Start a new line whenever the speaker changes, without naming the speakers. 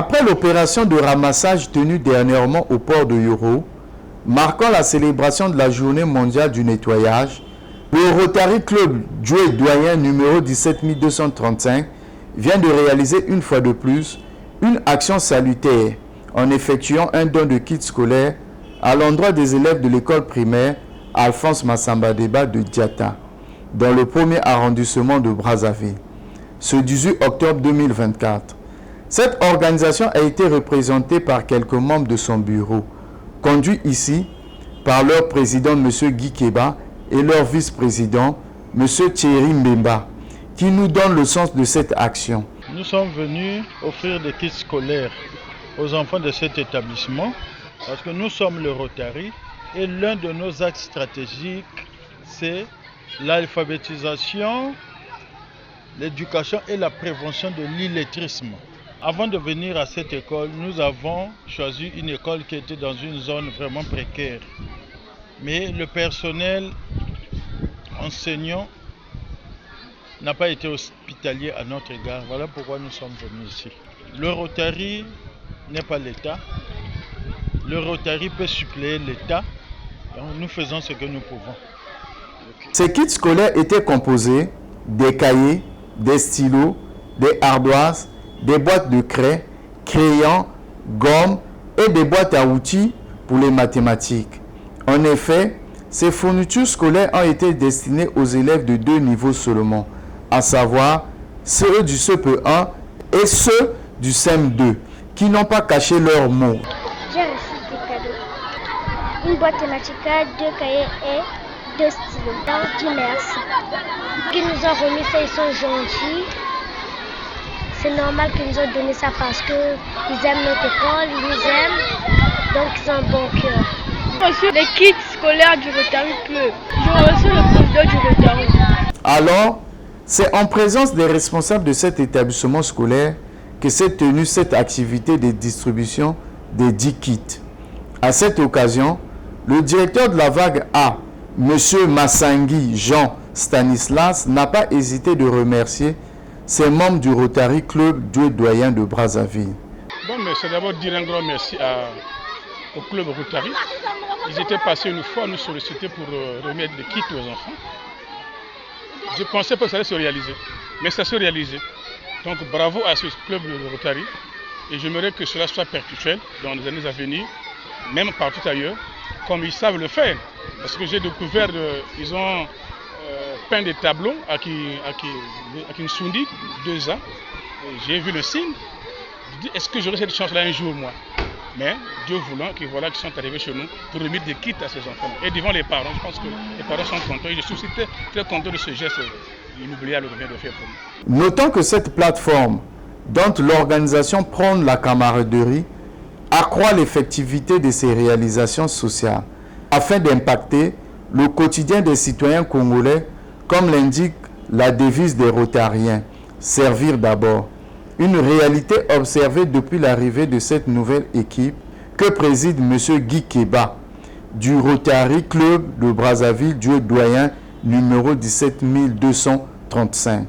Après l'opération de ramassage tenue dernièrement au port de Yoro, marquant la célébration de la journée mondiale du nettoyage, le Rotary Club Dieu Doyen numéro 17235 vient de réaliser une fois de plus une action salutaire en effectuant un don de kits scolaires à l'endroit des élèves de l'école primaire Alphonse Massamba Deba de Diata, dans le premier arrondissement de Brazzaville, ce 18 octobre 2024. Cette organisation a été représentée par quelques membres de son bureau, conduit ici par leur président M. Guy Keba et leur vice-président M. Thierry Mbemba, qui nous donne le sens de cette action.
Nous sommes venus offrir des kits scolaires aux enfants de cet établissement parce que nous sommes le Rotary et l'un de nos axes stratégiques, c'est l'alphabétisation, l'éducation et la prévention de l'illettrisme. Avant de venir à cette école, nous avons choisi une école qui était dans une zone vraiment précaire. Mais le personnel enseignant n'a pas été hospitalier à notre égard. Voilà pourquoi nous sommes venus ici. Le Rotary n'est pas l'État. Le Rotary peut suppléer l'État. Donc nous faisons ce que nous pouvons.
Ces kits scolaires étaient composés des cahiers, des stylos, des ardoises, des boîtes de craie, crayons, gommes et des boîtes à outils pour les mathématiques. En effet, ces fournitures scolaires ont été destinées aux élèves de 2 niveaux seulement, à savoir ceux du CP1 et ceux du CM2, qui n'ont pas caché leurs mots.
J'ai reçu des cadeaux. Une boîte thématicale, 2 cahiers et 2 stylos. Donc, dis merci. Ils nous ont remis ça, ils sont gentils. C'est normal qu'ils nous ont donné ça parce qu'ils aiment notre école, ils nous aiment, donc ils ont un bon cœur.
J'ai reçu les kits scolaires du Rotary Club. J'ai reçu le président du Rotary.
Alors, c'est en présence des responsables de cet établissement scolaire que s'est tenue cette activité de distribution des 10 kits. À cette occasion, le directeur de la vague A, M. Massangui Jean Stanislas, n'a pas hésité de remercier ses membres du Rotary Club Dieu Doyen de Brazzaville.
Bon, mais c'est d'abord dire un grand merci au club Rotary. Ils étaient passés une fois nous solliciter pour remettre des kits aux enfants. Je pensais pas que ça allait se réaliser, mais ça s'est réalisé. Donc bravo à ce club de Rotary et j'aimerais que cela soit perpétuel dans les années à venir, même partout ailleurs, comme ils savent le faire. Parce que j'ai découvert ils ont peint des tableaux à Kinsundi, 2 ans. J'ai vu le signe. Je dis, est-ce que j'aurai cette chance-là un jour, moi? Mais Dieu voulant, qu'ils sont arrivés chez nous pour remettre des kits à ces enfants. Et devant les parents, je pense que les parents sont contents. Et je suis très, très content de ce geste inoubliable que vient de faire pour nous.
Notons que cette plateforme, dont l'organisation prône la camaraderie, accroît l'effectivité de ses réalisations sociales afin d'impacter le quotidien des citoyens congolais, comme l'indique la devise des Rotariens, servir d'abord. Une réalité observée depuis l'arrivée de cette nouvelle équipe que préside M. Guy Keba du Rotary Club de Brazzaville, Dieu Doyen numéro 17235.